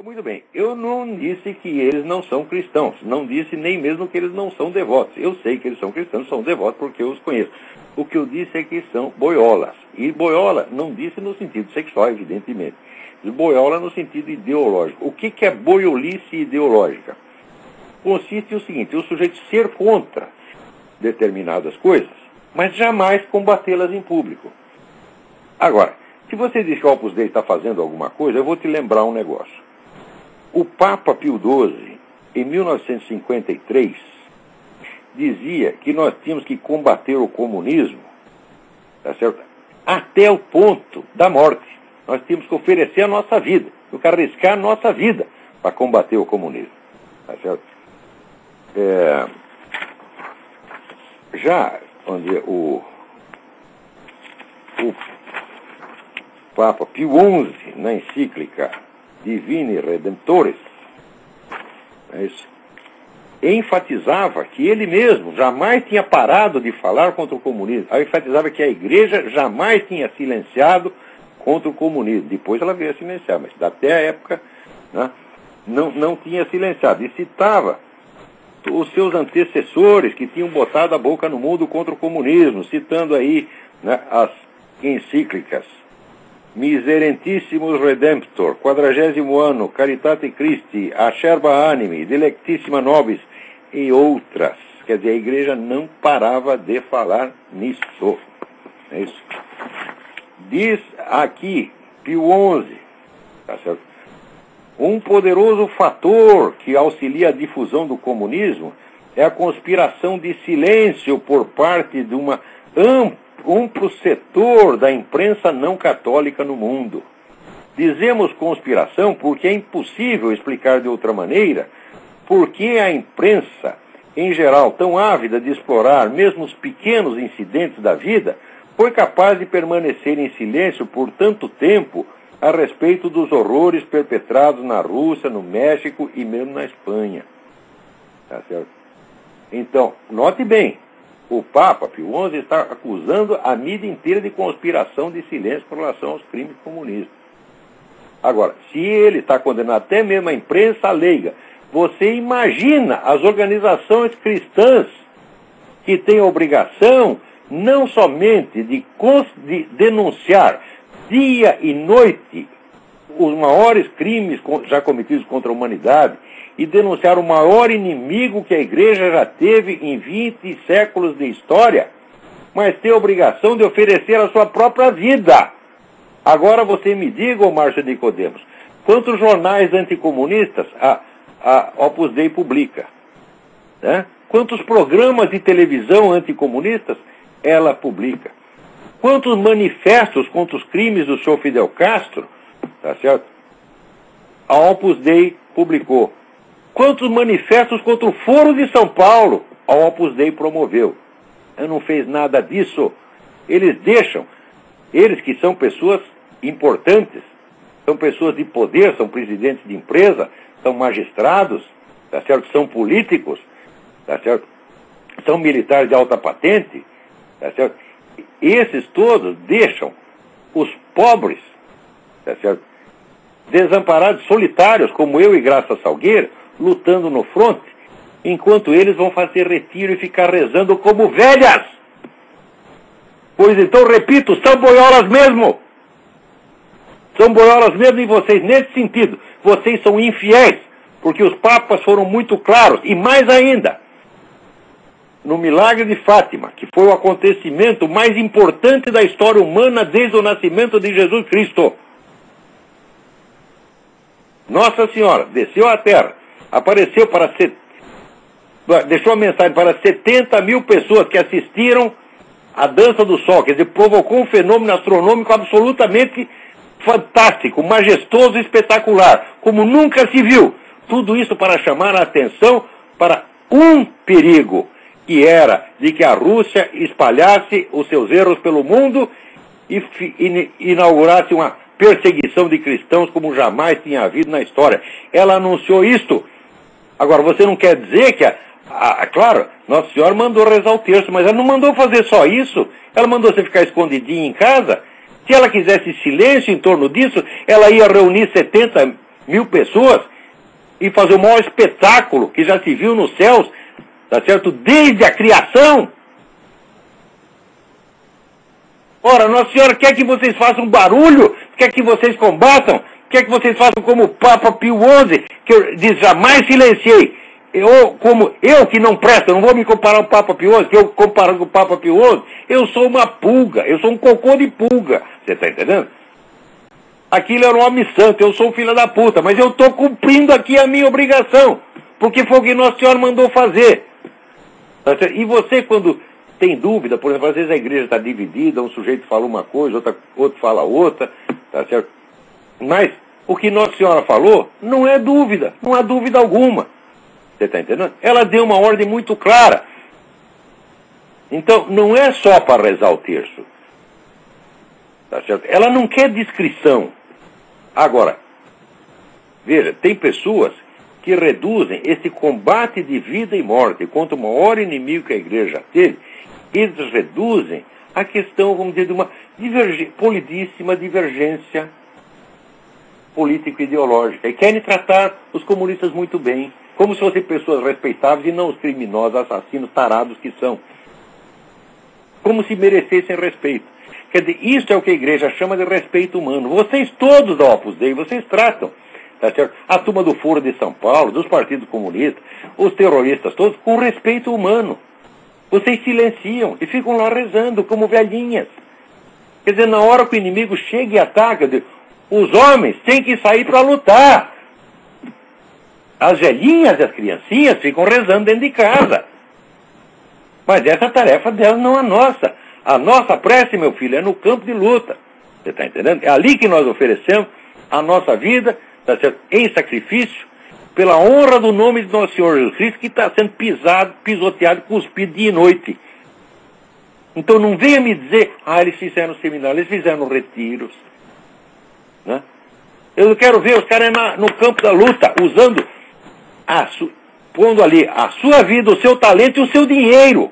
Muito bem, eu não disse que eles não são cristãos, não disse nem mesmo que eles não são devotos. Eu sei que eles são cristãos, são devotos porque eu os conheço. O que eu disse é que são boiolas. E boiola não disse no sentido sexual, evidentemente. Boiola no sentido ideológico. O que é boiolice ideológica? Consiste no seguinte, o sujeito ser contra determinadas coisas, mas jamais combatê-las em público. Agora, se você diz que o Opus Dei está fazendo alguma coisa, eu vou te lembrar um negócio. O Papa Pio XII, em 1953, dizia que nós tínhamos que combater o comunismo, tá certo? Até o ponto da morte. Nós tínhamos que oferecer a nossa vida, tínhamos que arriscar a nossa vida para combater o comunismo, tá certo? Já onde o Papa Pio XI, na encíclica Divini Redemptoris, enfatizava que ele mesmo jamais tinha parado de falar contra o comunismo. Ele enfatizava que a igreja jamais tinha silenciado contra o comunismo. Depois ela veio a silenciar, mas até a época, né, não tinha silenciado. E citava os seus antecessores que tinham botado a boca no mundo contra o comunismo, citando aí, né, as encíclicas Miserentissimus Redemptor, 40º ano, Caritate Christi, Acerba Animi, Delectissima Nobis e outras. Quer dizer, a igreja não parava de falar nisso. É isso. Diz aqui, Pio XI, tá certo? Um poderoso fator que auxilia a difusão do comunismo é a conspiração de silêncio por parte de uma amplo setor da imprensa não católica no mundo. Dizemos conspiração porque é impossível explicar de outra maneira por que a imprensa, em geral tão ávida de explorar mesmo os pequenos incidentes da vida, foi capaz de permanecer em silêncio por tanto tempo a respeito dos horrores perpetrados na Rússia, no México e mesmo na Espanha. Tá certo? Então, note bem, o Papa Pio XI está acusando a mídia inteira de conspiração de silêncio com relação aos crimes comunistas. Agora, se ele está condenando até mesmo a imprensa leiga, você imagina as organizações cristãs que têm a obrigação não somente de denunciar dia e noite os maiores crimes já cometidos contra a humanidade e denunciar o maior inimigo que a igreja já teve em 20 séculos de história, mas tem a obrigação de oferecer a sua própria vida. Agora você me diga, ô Márcio Nicodemos, quantos jornais anticomunistas a Opus Dei publica? Né? Quantos programas de televisão anticomunistas ela publica? Quantos manifestos contra os crimes do senhor Fidel Castro, tá certo? A Opus Dei publicou. Quantos manifestos contra o Foro de São Paulo a Opus Dei promoveu? Ela não fez nada disso. Eles deixam, eles que são pessoas importantes, são pessoas de poder, são presidentes de empresa, são magistrados, tá certo? São políticos, tá certo? São militares de alta patente, tá certo? Esses todos deixam os pobres, tá certo? Desamparados, solitários, como eu e Graça Salgueiro, lutando no fronte, enquanto eles vão fazer retiro e ficar rezando como velhas. Pois então, repito, são boiolas mesmo. São boiolas mesmo, e vocês, nesse sentido, vocês são infiéis, porque os papas foram muito claros, e mais ainda, no milagre de Fátima, que foi o acontecimento mais importante da história humana desde o nascimento de Jesus Cristo. Nossa Senhora desceu à terra, apareceu deixou a mensagem para 70 mil pessoas que assistiram à dança do sol, quer dizer, provocou um fenômeno astronômico absolutamente fantástico, majestoso e espetacular, como nunca se viu. Tudo isso para chamar a atenção para um perigo, que era de que a Rússia espalhasse os seus erros pelo mundo e inaugurasse uma perseguição de cristãos como jamais tinha havido na história. Ela anunciou isto. Agora, você não quer dizer que, claro, Nossa Senhora mandou rezar o terço, mas ela não mandou fazer só isso. Ela mandou você ficar escondidinho em casa. Se ela quisesse silêncio em torno disso, ela ia reunir 70 mil pessoas e fazer o maior espetáculo que já se viu nos céus, tá certo? Desde a criação. Ora, Nossa Senhora quer que vocês façam barulho, quer que vocês combatam, quer que vocês façam como o Papa Pio XI, que diz, jamais silenciei. Como eu que não presto, não vou me comparar ao Papa Pio XI, que eu comparando com o Papa Pio XI, eu sou uma pulga, eu sou um cocô de pulga. Você está entendendo? Aquilo era um homem santo, eu sou filho da puta, mas eu estou cumprindo aqui a minha obrigação, porque foi o que Nossa Senhora mandou fazer. Tá certo? E você, quando tem dúvida, por exemplo, às vezes a igreja está dividida, um sujeito fala uma coisa, outro fala outra, tá certo? Mas o que Nossa Senhora falou não é dúvida, não há dúvida alguma. Você está entendendo? Ela deu uma ordem muito clara. Então, não é só para rezar o terço. Tá certo? Ela não quer descrição. Agora, veja, tem pessoas que reduzem esse combate de vida e morte contra o maior inimigo que a igreja teve, eles reduzem a questão, vamos dizer, de uma polidíssima divergência político-ideológica. E querem tratar os comunistas muito bem, como se fossem pessoas respeitáveis e não os criminosos, assassinos, tarados que são. Como se merecessem respeito. Quer dizer, isso é o que a igreja chama de respeito humano. Vocês todos da Opus Dei, vocês tratam, tá certo? A turma do Foro de São Paulo, dos partidos comunistas, os terroristas todos, com respeito humano. Vocês silenciam e ficam lá rezando como velhinhas. Quer dizer, na hora que o inimigo chega e ataca, os homens têm que sair para lutar. As velhinhas e as criancinhas ficam rezando dentro de casa. Mas essa tarefa delas não é nossa. A nossa prece, meu filho, é no campo de luta. Você está entendendo? É ali que nós oferecemos a nossa vida, tá certo? Em sacrifício, pela honra do nome de nosso Senhor Jesus Cristo, que está sendo pisado, pisoteado, cuspido dia e noite. Então não venha me dizer, eles fizeram seminário, eles fizeram retiros. Né? Eu quero ver os caras no campo da luta, usando, pondo ali a sua vida, o seu talento e o seu dinheiro.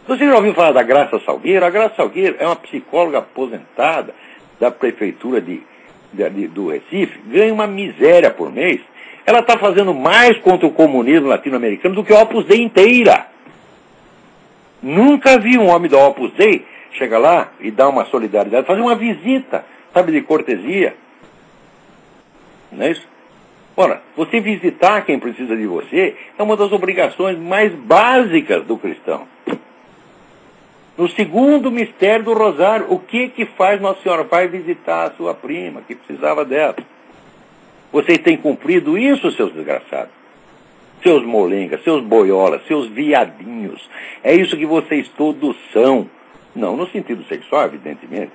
Você já ouviu falar da Graça Salgueiro? A Graça Salgueiro é uma psicóloga aposentada da prefeitura do Recife, ganha uma miséria por mês. Ela está fazendo mais contra o comunismo latino-americano do que a Opus Dei inteira. Nunca vi um homem da Opus Dei chegar lá e dar uma solidariedade, fazer uma visita, sabe, de cortesia. Não é isso? Ora, você visitar quem precisa de você é uma das obrigações mais básicas do cristão. No segundo mistério do Rosário, o que faz Nossa Senhora? Vai visitar a sua prima, que precisava dela. Vocês têm cumprido isso, seus desgraçados? Seus molengas, seus boiolas, seus viadinhos. É isso que vocês todos são. Não no sentido sexual, evidentemente.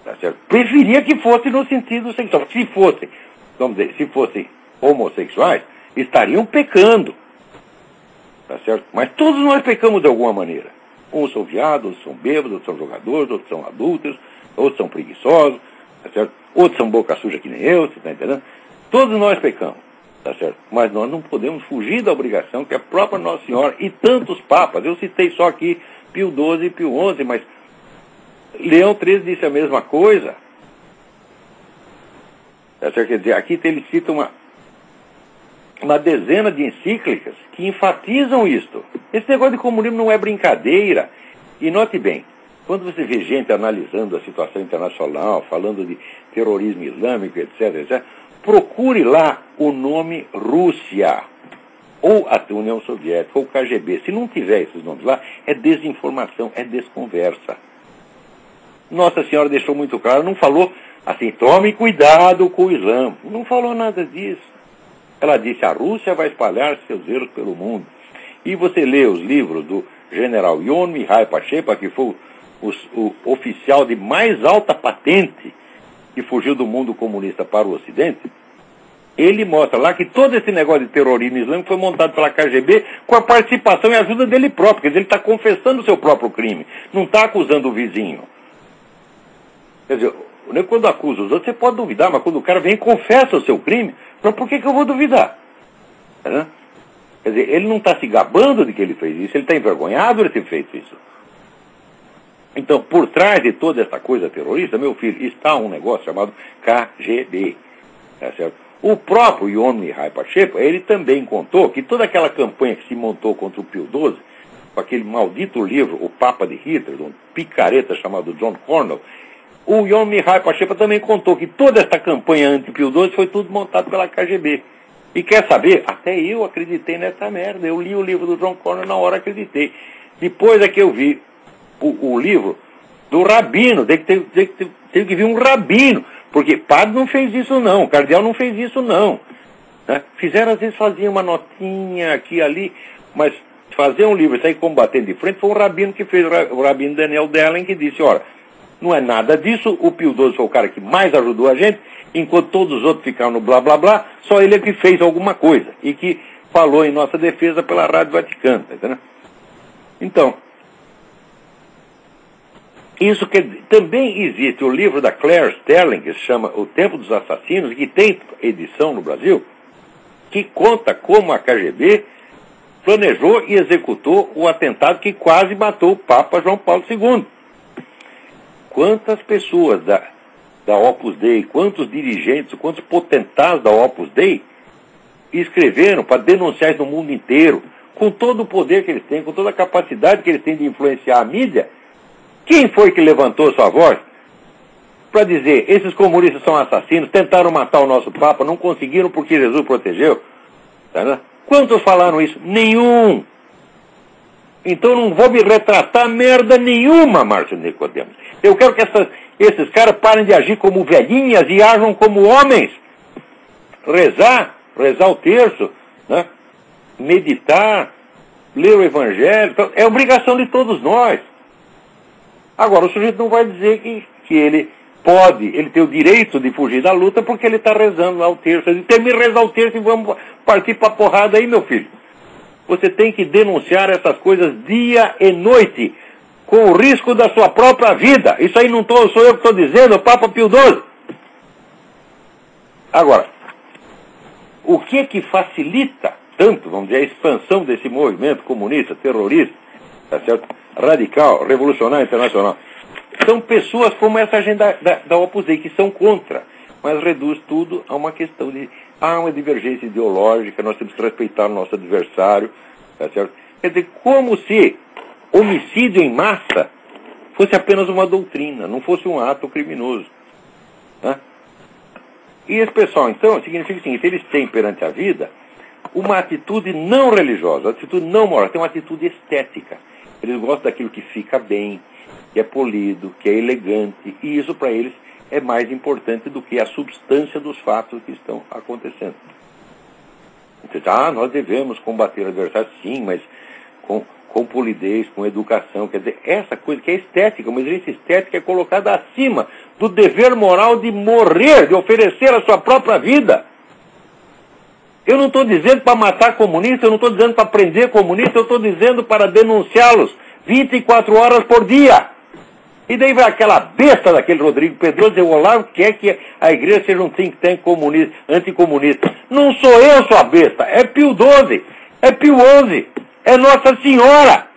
Tá certo? Preferia que fosse no sentido sexual. Se fossem, vamos dizer, se fossem homossexuais, estariam pecando. Tá certo? Mas todos nós pecamos de alguma maneira. Uns são viados, outros são bêbados, outros são jogadores, outros são adúlteros, outros são preguiçosos, tá certo? Outros são boca suja que nem eu, você está entendendo? Todos nós pecamos, tá certo? Mas nós não podemos fugir da obrigação que a própria Nossa Senhora e tantos papas, eu citei só aqui Pio XII e Pio XI, mas Leão XIII disse a mesma coisa. Tá certo? Quer dizer, aqui ele cita uma dezena de encíclicas que enfatizam isto. Esse negócio de comunismo não é brincadeira. E note bem, quando você vê gente analisando a situação internacional, falando de terrorismo islâmico, etc., procure lá o nome Rússia, ou a União Soviética, ou KGB. Se não tiver esses nomes lá, é desinformação, é desconversa. Nossa Senhora deixou muito claro, não falou assim, tome cuidado com o Islã. Não falou nada disso. Ela disse, a Rússia vai espalhar seus erros pelo mundo. E você lê os livros do general Ion Mihai Pachepa, que foi o oficial de mais alta patente que fugiu do mundo comunista para o Ocidente, ele mostra lá que todo esse negócio de terrorismo islâmico foi montado pela KGB com a participação e ajuda dele próprio. Quer dizer, ele está confessando o seu próprio crime, não está acusando o vizinho. Quer dizer, quando acusa os outros, você pode duvidar, mas quando o cara vem e confessa o seu crime, então por que eu vou duvidar? Quer dizer, ele não está se gabando de que ele fez isso, ele está envergonhado de ter feito isso. Então, por trás de toda essa coisa terrorista, meu filho, está um negócio chamado KGB. Tá certo? O próprio Ion Mihai Pacheco, ele também contou que toda aquela campanha que se montou contra o Pio XII, com aquele maldito livro, O Papa de Hitler, de um picareta chamado John Cornell, o Ion Mihai Pacheco também contou que toda essa campanha anti-Pio XII foi tudo montado pela KGB. E quer saber? Até eu acreditei nessa merda. Eu li o livro do John Cornell, na hora acreditei. Depois é que eu vi o livro do Rabino, teve que vir um Rabino, porque padre não fez isso não, o cardeal não fez isso não. Né? Fizeram, às vezes faziam uma notinha aqui e ali, mas fazer um livro e sair combatendo de frente foi um Rabino que fez, o Rabino Daniel Dellen, que disse, olha, não é nada disso, o Pio XII foi o cara que mais ajudou a gente, enquanto todos os outros ficaram no blá blá blá, só ele é que fez alguma coisa, e que falou em nossa defesa pela Rádio Vaticana, tá entendendo? Então, isso que também existe o livro da Claire Sterling, que se chama O Tempo dos Assassinos, que tem edição no Brasil, que conta como a KGB planejou e executou o atentado que quase matou o Papa João Paulo II. Quantas pessoas da Opus Dei, quantos dirigentes, quantos potentados da Opus Dei escreveram para denunciar isso no mundo inteiro, com todo o poder que eles têm, com toda a capacidade que eles têm de influenciar a mídia. Quem foi que levantou sua voz para dizer, esses comunistas são assassinos, tentaram matar o nosso Papa, não conseguiram porque Jesus protegeu? Tá, né? Quantos falaram isso? Nenhum. Então não vou me retratar merda nenhuma, Márcio Nicodemos. Eu quero que esses caras parem de agir como velhinhas e ajam como homens. Rezar o terço, né? Meditar, ler o Evangelho, é obrigação de todos nós. Agora, o sujeito não vai dizer que ele tem o direito de fugir da luta porque ele está rezando lá o terço. Ele tem que rezar o terço e vamos partir para a porrada aí, meu filho. Você tem que denunciar essas coisas dia e noite, com o risco da sua própria vida. Isso aí não sou eu que estou dizendo, é o Papa Pio XII. Agora, o que facilita tanto, vamos dizer, a expansão desse movimento comunista, terrorista, tá certo? Radical, revolucionário, internacional? São pessoas como essa gente da Opus Dei, que são contra, mas reduz tudo a uma questão de uma divergência ideológica, nós temos que respeitar o nosso adversário, tá certo? Quer dizer, como se homicídio em massa fosse apenas uma doutrina, não fosse um ato criminoso. Né? E esse pessoal, então, significa o seguinte, eles têm perante a vida uma atitude não religiosa, uma atitude não moral, tem uma atitude estética. Eles gostam daquilo que fica bem, que é polido, que é elegante, e isso para eles é mais importante do que a substância dos fatos que estão acontecendo. Então, nós devemos combater o adversário, sim, mas com polidez, com educação. Quer dizer, essa coisa que é estética, uma exigência estética é colocada acima do dever moral de morrer, de oferecer a sua própria vida. Eu não estou dizendo para matar comunistas, eu não estou dizendo para prender comunistas, eu estou dizendo para denunciá-los 24 horas por dia. E daí vai aquela besta daquele Rodrigo Pedroso dizer, o Olavo quer que a igreja seja um think tank comunista, anticomunista. Não sou eu, sua besta, é Pio XII, é Pio XI, é Nossa Senhora.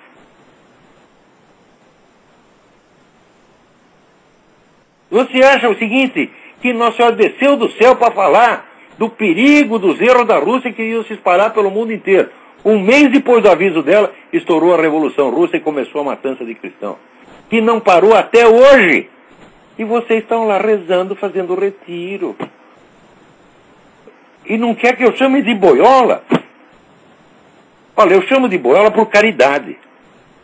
Você acha o seguinte, que Nossa Senhora desceu do céu para falar do perigo dos erros da Rússia que iam se espalhar pelo mundo inteiro. Um mês depois do aviso dela, estourou a Revolução Russa e começou a matança de cristãos. Que não parou até hoje. E vocês estão lá rezando, fazendo retiro. E não quer que eu chame de boiola? Olha, eu chamo de boiola por caridade.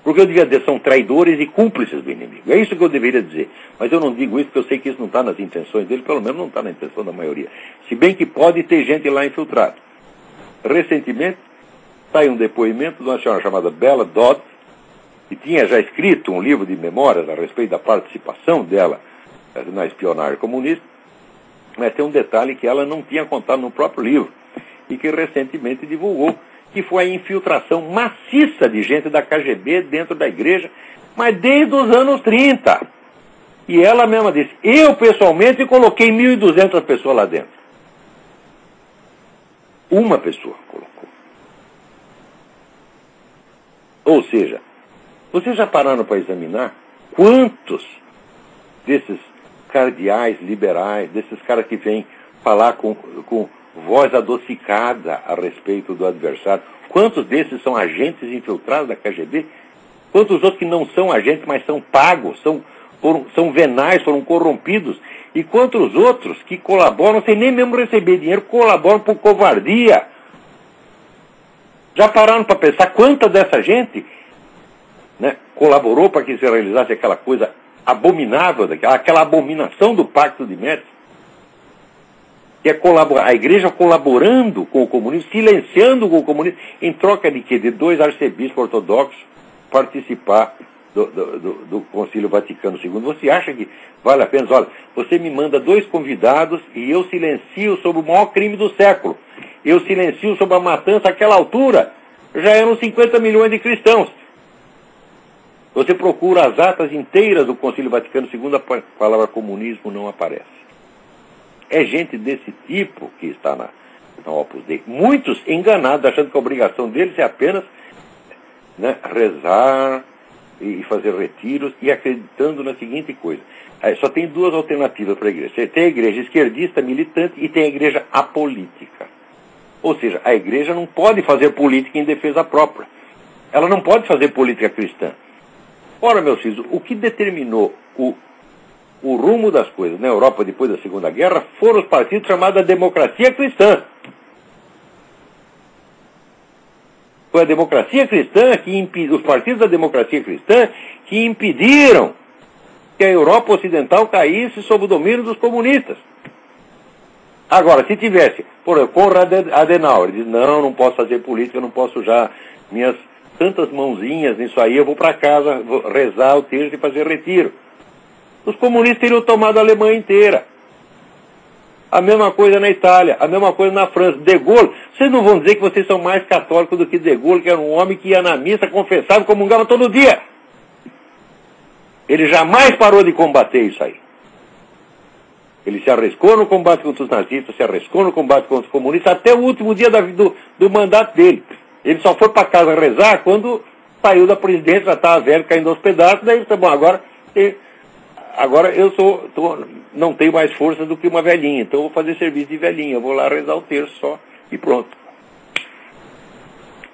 Porque eu devia dizer, são traidores e cúmplices do inimigo. É isso que eu deveria dizer. Mas eu não digo isso porque eu sei que isso não está nas intenções dele, pelo menos não está na intenção da maioria. Se bem que pode ter gente lá infiltrada. Recentemente, saiu um depoimento de uma senhora chamada Bella Dodd, que tinha já escrito um livro de memórias a respeito da participação dela na espionagem comunista, mas tem um detalhe que ela não tinha contado no próprio livro, e que recentemente divulgou, que foi a infiltração maciça de gente da KGB dentro da igreja, mas desde os anos 30. E ela mesma disse, eu pessoalmente coloquei 1.200 pessoas lá dentro. Uma pessoa colocou. Ou seja, vocês já pararam para examinar quantos desses cardeais liberais, desses caras que vêm falar com voz adocicada a respeito do adversário. Quantos desses são agentes infiltrados da KGB? Quantos outros que não são agentes, mas são pagos, são venais, foram corrompidos? E quantos outros que colaboram, sem nem mesmo receber dinheiro, colaboram por covardia? Já pararam para pensar quanta dessa gente, né, colaborou para que se realizasse aquela coisa abominável, aquela abominação do Pacto de Metz? Que é a igreja colaborando com o comunismo, silenciando com o comunismo, em troca de quê? De 2 arcebispos ortodoxos participar do Concílio Vaticano II. Você acha que vale a pena? Olha, você me manda 2 convidados e eu silencio sobre o maior crime do século. Eu silencio sobre a matança àquela altura. Já eram 50 milhões de cristãos. Você procura as atas inteiras do Concílio Vaticano II, a palavra comunismo não aparece. É gente desse tipo que está na Opus Dei. Muitos enganados, achando que a obrigação deles é apenas, né, rezar e fazer retiros, e acreditando na seguinte coisa. Só tem 2 alternativas para a igreja. Tem a igreja esquerdista, militante, e tem a igreja apolítica. Ou seja, a igreja não pode fazer política em defesa própria. Ela não pode fazer política cristã. Ora, meus filhos, o que determinou o rumo das coisas na Europa depois da Segunda Guerra foram os partidos chamados democracia cristã. Foi a democracia cristã os partidos da democracia cristã que impediram que a Europa Ocidental caísse sob o domínio dos comunistas. Agora, se tivesse, por exemplo, Konrad Adenauer, ele diz, não posso fazer política, não posso sujar minhas tantas mãozinhas nisso aí, eu vou para casa, vou rezar o terço e fazer retiro. Os comunistas teriam tomado a Alemanha inteira. A mesma coisa na Itália, a mesma coisa na França. De Gaulle, vocês não vão dizer que vocês são mais católicos do que De Gaulle, que era um homem que ia na missa, confessava e comungava todo dia. Ele jamais parou de combater isso aí. Ele se arriscou no combate contra os nazistas, se arriscou no combate contra os comunistas, até o último dia do mandato dele. Ele só foi para casa rezar quando saiu da presidência, já estava velho, caindo aos pedaços, daí tá bom, agora eu não tenho mais força do que uma velhinha, então eu vou fazer serviço de velhinha, eu vou lá rezar o terço só e pronto.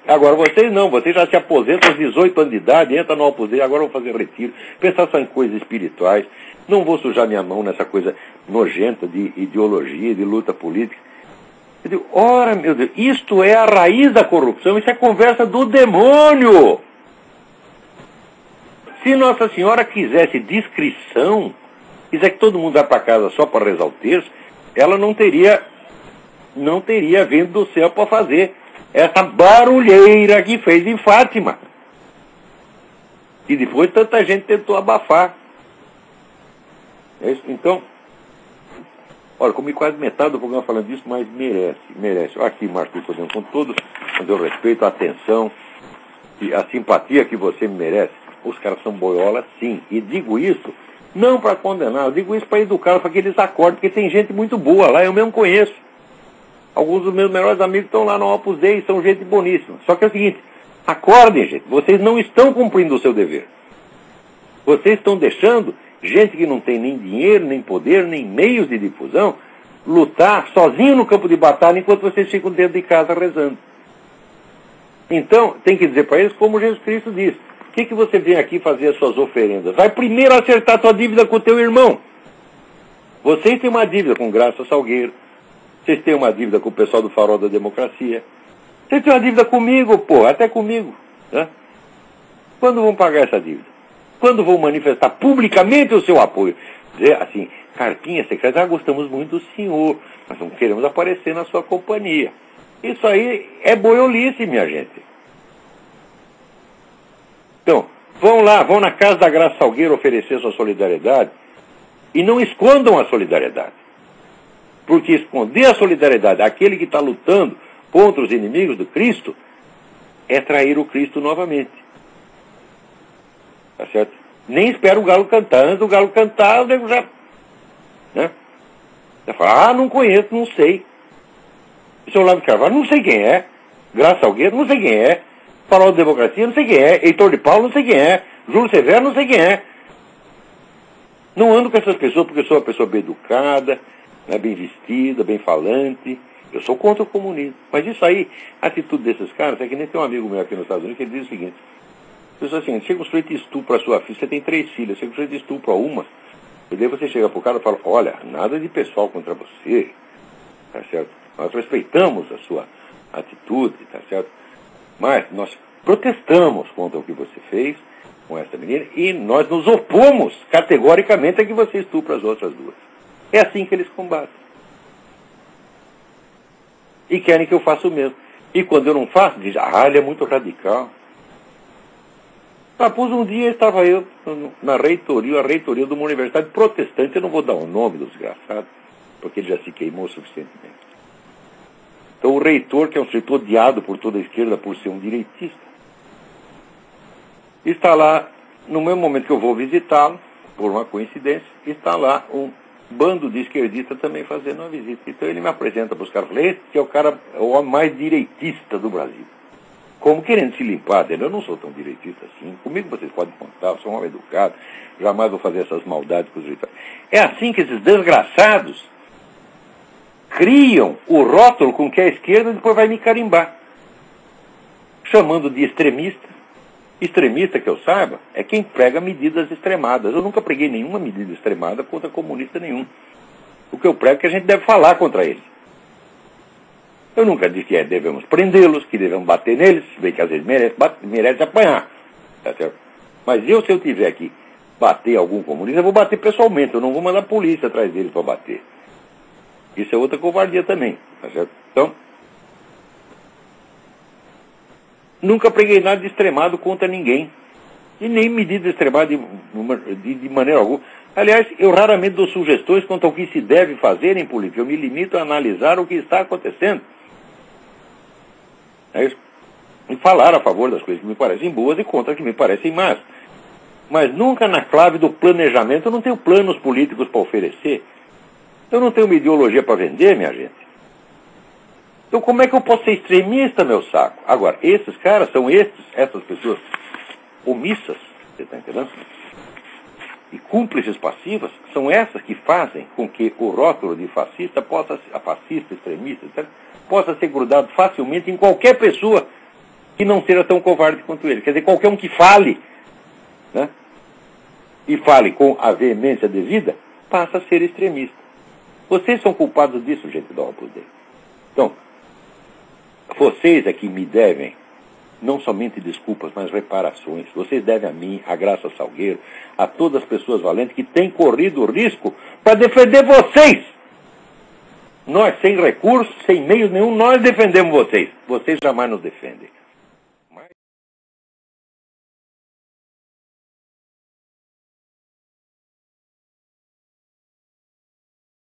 Agora vocês não, vocês já se aposentam aos 18 anos de idade, entram no Opus Dei, agora eu vou fazer retiro, pensar só em coisas espirituais, não vou sujar minha mão nessa coisa nojenta de ideologia, de luta política. Eu digo, ora, meu Deus, isto é a raiz da corrupção, isso é conversa do demônio. Se Nossa Senhora quisesse discrição, quiser que todo mundo vá para casa só para rezar o terço, ela não teria vindo do céu para fazer essa barulheira que fez em Fátima. E depois tanta gente tentou abafar. Então, olha, comi quase metade do programa falando disso, mas merece. Aqui, Marcos, com todo o respeito, a atenção e a simpatia que você me merece. Os caras são boiolas, sim. E digo isso não para condenar, eu digo isso para educar, para que eles acordem, porque tem gente muito boa lá, eu mesmo conheço. Alguns dos meus melhores amigos estão lá no Opus Dei, são gente boníssima. Só que é o seguinte, acordem, gente, vocês não estão cumprindo o seu dever. Vocês estão deixando gente que não tem nem dinheiro, nem poder, nem meios de difusão, lutar sozinho no campo de batalha enquanto vocês ficam dentro de casa rezando. Então, tem que dizer para eles como Jesus Cristo disse. O que você vem aqui fazer as suas oferendas? Vai primeiro acertar sua dívida com o teu irmão. Vocês têm uma dívida com Graça Salgueiro. Vocês têm uma dívida com o pessoal do Farol da Democracia. Vocês têm uma dívida comigo, pô, até comigo. Né? Quando vão pagar essa dívida? Quando vão manifestar publicamente o seu apoio? Dizer assim, cartinha secreta, gostamos muito do senhor, mas não queremos aparecer na sua companhia. Isso aí é boiolice, minha gente. Então, vão na casa da Graça Salgueiro oferecer sua solidariedade e não escondam a solidariedade. Porque esconder a solidariedade àquele que está lutando contra os inimigos do Cristo é trair o Cristo novamente. Tá certo? Nem espera o galo cantar. Antes do galo cantar, o nego já... Né? Já fala, não conheço, não sei. O senhor Olavo de Carvalho, não sei quem é. Graça Salgueiro, não sei quem é. Farol da Democracia, não sei quem é. Heitor de Paulo, não sei quem é. Júlio Severo, não sei quem é. Não ando com essas pessoas porque sou uma pessoa bem educada, né, bem vestida, bem falante. Eu sou contra o comunismo. Mas isso aí, a atitude desses caras, é que nem tem um amigo meu aqui nos Estados Unidos que ele diz o seguinte: diz assim, chega um sujeito e estupra a sua filha, você tem 3 filhas, chega um sujeito e estupra uma, e daí você chega pro cara e fala, olha, nada de pessoal contra você, tá certo? Nós respeitamos a sua atitude, tá certo? Mas nós protestamos contra o que você fez com essa menina e nós nos opomos categoricamente a que você estupra as outras 2. É assim que eles combatem. E querem que eu faça o mesmo. E quando eu não faço, dizem, ele é muito radical. Pois um dia estava eu na reitoria, a reitoria de uma universidade protestante, eu não vou dar o nome do desgraçado, porque ele já se queimou suficientemente. Então o reitor, que é um sujeito odiado por toda a esquerda por ser um direitista, está lá, no mesmo momento que eu vou visitá-lo, por uma coincidência, está lá um bando de esquerdistas também fazendo uma visita. Então ele me apresenta para os caras, falei, esse que é o homem mais direitista do Brasil. Como querendo se limpar dele, eu não sou tão direitista assim, comigo vocês podem contar, eu sou um homem educado, jamais vou fazer essas maldades com os direitos. É assim que esses desgraçados criam o rótulo com que a esquerda depois vai me carimbar, chamando de extremista. Extremista, que eu saiba, é quem prega medidas extremadas. Eu nunca preguei nenhuma medida extremada contra comunista nenhum. O que eu prego é que a gente deve falar contra eles. Eu nunca disse que devemos prendê-los, que devemos bater neles, se bem que às vezes merece apanhar. Tá certo? Mas se eu tiver que bater algum comunista, eu vou bater pessoalmente, eu não vou mandar a polícia atrás deles para bater. Isso é outra covardia também. Tá certo? Então, nunca preguei nada de extremado contra ninguém. E nem medida extremada de maneira alguma. Aliás, eu raramente dou sugestões quanto ao que se deve fazer em política. Eu me limito a analisar o que está acontecendo. É isso. E falar a favor das coisas que me parecem boas e contra as que me parecem más. Mas nunca na clave do planejamento. Eu não tenho planos políticos para oferecer. Eu não tenho uma ideologia para vender, minha gente. Então como é que eu posso ser extremista, meu saco? Agora, esses caras são essas pessoas omissas, você está entendendo? E cúmplices passivas, são essas que fazem com que o rótulo de fascista, extremista, etc., possa ser grudado facilmente em qualquer pessoa que não seja tão covarde quanto ele. Quer dizer, qualquer um que fale, né? E fale com a veemência devida, passa a ser extremista. Vocês são culpados disso, gente da Opus Dei. Então, vocês é que me devem não somente desculpas, mas reparações. Vocês devem a mim, a Graça Salgueiro, a todas as pessoas valentes que têm corrido o risco para defender vocês. Nós, sem recursos, sem meios nenhum, nós defendemos vocês. Vocês jamais nos defendem.